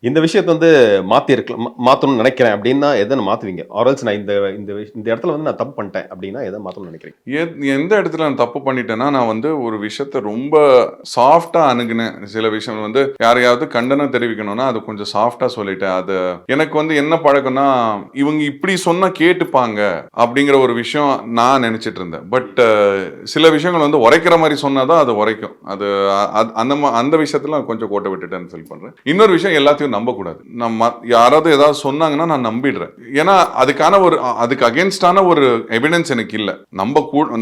இந்த விஷயத்த வந்து மாத்தணும்னு நினைக்கிறேன் அப்படின்னா எத மாத்துவீங்க? ஆர் எல்ஸ் நான் இந்த இந்த இந்த இடத்துல வந்து நான் தப்பு பண்ணிட்டேன் அப்படின்னா எத மாத்தணும்னு நினைக்கிறீங்க? எந்த இடத்துல நான் தப்பு பண்ணிட்டேன்னா, நான் வந்து ஒரு விஷயத்த ரொம்ப சாஃப்ட்டா அணுகுனேன். சில விஷயம் வந்து யாரையாவது கண்டனம் தெரிவிக்கணும்னா, அது கொஞ்சம் சாஃப்ட்டா சொல்லிட்டேன். அது எனக்கு வந்து என்ன பழக்கம்னா, இவங்க இப்படி சொன்னா கேட்டுப்பாங்க அப்படிங்கிற ஒரு விஷயம் நான் நெனச்சிட்டு இருந்தேன். பட் சில விஷயங்கள் வந்து உரைக்கிற மாரி சொன்னா தான் அது உரைக்கும். அது அந்த விஷயத்துல நான் கொஞ்சம் கோட்ட விட்டுட்டேன்னு ஃபீல் பண்றேன். இன்னொரு விஷயம் எல்லாத்தையும் நம்பக்கூடாது. யாராவது ஏதாவது சொன்னாங்கன்னா நான் நம்பிடுறேன். ஏன்னா அதுக்கு அகைன்ஸ்டான ஒரு எவிடன்ஸ் எனக்கு இல்ல.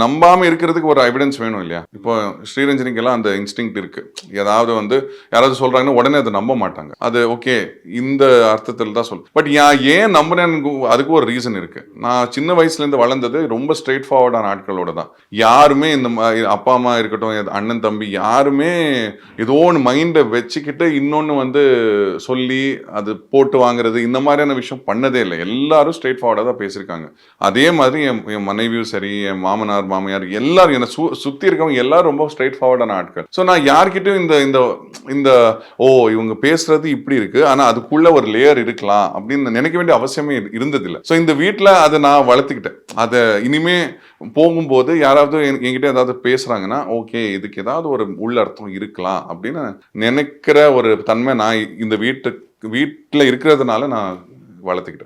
நம்பாம இருக்கிறதுக்கு ஒரு எவிடன்ஸ் வேணும் இல்லையா? இப்போ ஸ்ரீரஞ்சனிக்கெல்லாம் அந்த இன்ஸ்டிங்க்ட் இருக்கு. ஏதாவது வந்து யாராவது சொல்றாங்கன்னா உடனே அதை நம்ப மாட்டாங்க. அது ஓகே இந்த அர்த்தத்தில் தான் பட் ஏன் நம்புறேன்னு அதுக்கு ஒரு ரீசன் இருக்கு. நான் சின்ன வயசுல இருந்து வளர்ந்தது ரொம்ப ஸ்ட்ரெயிட் ஃபார்வர்டான ஆட்களோட தான். யாருமே இந்த அப்பா அம்மா இருக்கட்டும், அண்ணன் தம்பி யாருமே ஏதோ ஒன்று மைண்டை வச்சுக்கிட்டு இன்னொன்னு வந்து சொல்லி அது போட்டு வாங்குறது இந்த மாதிரியான விஷயம் பண்ணதே இல்லை. எல்லாரும் ஸ்ட்ரெயிட் ஃபார்வர்டாக தான் பேசியிருக்காங்க. அதே மாதிரி என் மனைவியும் சரி, என் மாமனார் மாமியார் எல்லாரும் என்னை சுத்தி இருக்கவங்க எல்லாரும் ரொம்ப ஸ்ட்ரெயிட் ஃபார்வர்டான ஆட்கள். ஸோ நான் யார்கிட்டயும் இந்த இந்த இந்த ஓ இவங்க பேசுறது இப்படி இருக்கு, ஆனா அதுக்குள்ள ஒரு லேயர் இருக்கலாம் அப்படின்னு நினைக்க வேண்டிய அவசியமே இருந்ததில்லை. ஸோ இந்த வீட்டில் அதை நான் வளர்த்துக்கிட்டேன். அதை இனிமே போகும்போது யாராவது என்கிட்ட ஏதாவது பேசுறாங்கன்னா ஓகே இதுக்கு ஏதாவது ஒரு உள்ளர்த்தம் இருக்கலாம் அப்படின்னு நினைக்கிற ஒரு தன்மை நான் இந்த வீட்டில் இருக்கிறதுனால நான் வளர்த்துக்கிட்டேன்.